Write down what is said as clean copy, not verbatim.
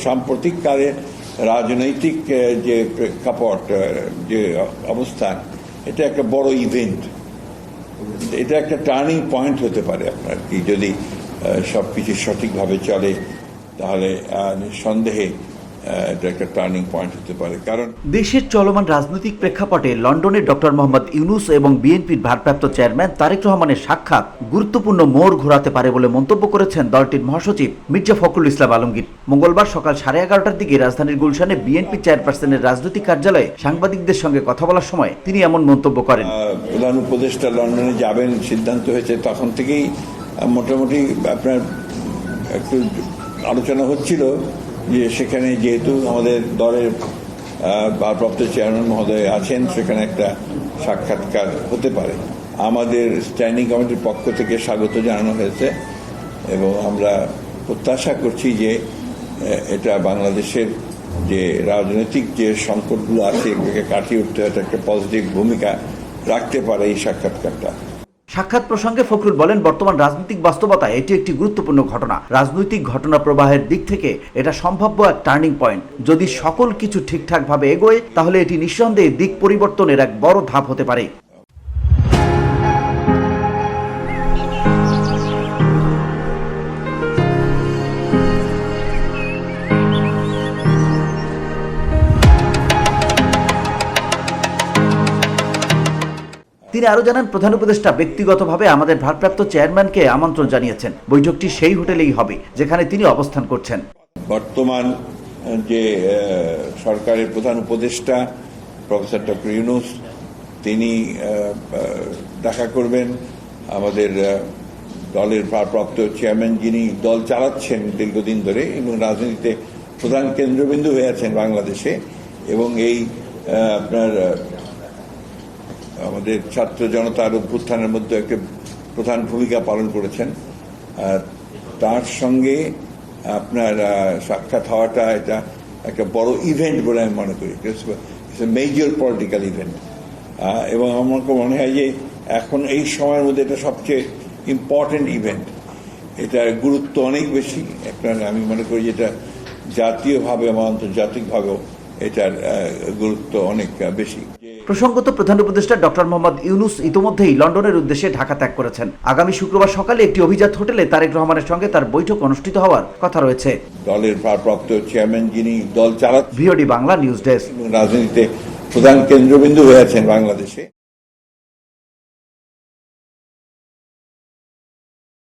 সাম্প্রতিককালে রাজনৈতিক যে প্রেক্ষাপট, যে অবস্থান, এটা একটা বড় ইভেন্ট, এটা একটা টার্নিং পয়েন্ট হতে পারে। আপনার কি যদি সবকিছু সঠিকভাবে চলে তাহলে নিঃসন্দেহে এটা একটা টার্নিং পয়েন্ট হতে পারে। কারণ দেশের চলমান রাজনৈতিক প্রেক্ষাপটে লন্ডনে ডক্টর মোহাম্মদ ইউনূস এবং বিএনপির ভারপ্রাপ্ত চেয়ারম্যান তারেক রহমানের সাক্ষাৎ গুরুত্বপূর্ণ মোড় ঘোরাতে পারে বলে মন্তব্য করেছেন দলটির মহাসচিব মির্জা ফখরুল ইসলাম আলমগীর। মঙ্গলবার সকাল 11:30টার দিকে রাজধানীর গুলশানে বিএনপি চেয়ারপারসনের রাজনৈতিক কার্যালয়ে সাংবাদিকদের সঙ্গে কথা বলার সময় তিনি এমন মন্তব্য করেন। প্রধান উপদেষ্টা লন্ডনে যাবেন সিদ্ধান্ত হয়েছে, তখন থেকেই মোটামুটি আপনার একটু আলোচনা হচ্ছিল যে সেখানে যেহেতু আমাদের দলের ভারপ্রাপ্ত চেয়ারম্যান মহোদয় আছেন, সেখানে একটা সাক্ষাৎকার হতে পারে। আমাদের স্ট্যান্ডিং কমিটির পক্ষ থেকে স্বাগত জানানো হয়েছে এবং আমরা প্রত্যাশা করছি যে এটা বাংলাদেশের যে রাজনৈতিক যে সংকটগুলো আছে এগুলোকে কাটিয়ে উঠতে হয়তো একটা পজিটিভ ভূমিকা রাখতে পারে এই সাক্ষাৎকারটা। সাক্ষাৎ প্রসঙ্গে ফখরুল বলেন, বর্তমান রাজনৈতিক বাস্তবতায় এটি একটি গুরুত্বপূর্ণ ঘটনা। রাজনৈতিক ঘটনা প্রবাহের দিক থেকে এটা সম্ভাব্য এক টার্নিং পয়েন্ট। যদি সকল কিছু ঠিকঠাকভাবে এগোয় তাহলে এটি নিঃসন্দেহে দিক পরিবর্তনের এক বড় ধাপ হতে পারে। তিনি আরো জানান, প্রধান উপদেষ্টা ব্যক্তিগতভাবে আমাদের ভারপ্রাপ্ত চেয়ারম্যানকে আমন্ত্রণ জানিয়েছেন। বৈঠকটি সেই হোটেলেই হবে যেখানে তিনি অবস্থান করছেন। বর্তমান যে সরকারের প্রধান উপদেষ্টা প্রফেসর ডক্টর ইউনূস, তিনি দেখা করবেন আমাদের দলের ভারপ্রাপ্ত চেয়ারম্যান, যিনি দল চালাচ্ছেন দীর্ঘদিন ধরে এবং রাজনীতিতে প্রধান কেন্দ্রবিন্দু হয়ে আছেন বাংলাদেশে, এবং এই আপনার আমাদের ছাত্র জনতার অভ্যুত্থানের মধ্যে একটা প্রধান ভূমিকা পালন করেছেন। তার সঙ্গে আপনার সাক্ষাৎ হওয়াটা এটা একটা বড় ইভেন্ট বলে আমি মনে করি। মেজর পলিটিক্যাল ইভেন্ট, এবং আমার মনে হয় যে এখন এই সময়ের মধ্যে এটা সবচেয়ে ইম্পর্টেন্ট ইভেন্ট। এটার গুরুত্ব অনেক বেশি। আমি মনে করি যে এটা জাতীয়ভাবে এবং আন্তর্জাতিকভাবেও এটার গুরুত্ব অনেক বেশি। প্রসঙ্গত, প্রধান উপদেষ্টা ডক্টর মোহাম্মদ ইউনূস ইতিমধ্যেই লন্ডনের উদ্দেশ্যে ঢাকা ত্যাগ করেছেন। আগামী শুক্রবার সকালে একটি অভিজাত হোটেলে তারেক রহমানের সঙ্গে তার বৈঠক অনুষ্ঠিত হওয়ার কথা রয়েছে। দলের ভারপ্রাপ্ত চেয়ারম্যান, যিনি দল চালাচ্ছেন, ভিওডি বাংলা নিউজ ডেস্ক। রাজনীতিতে প্রধান কেন্দ্রবিন্দু হয়ে আছেন বাংলাদেশে।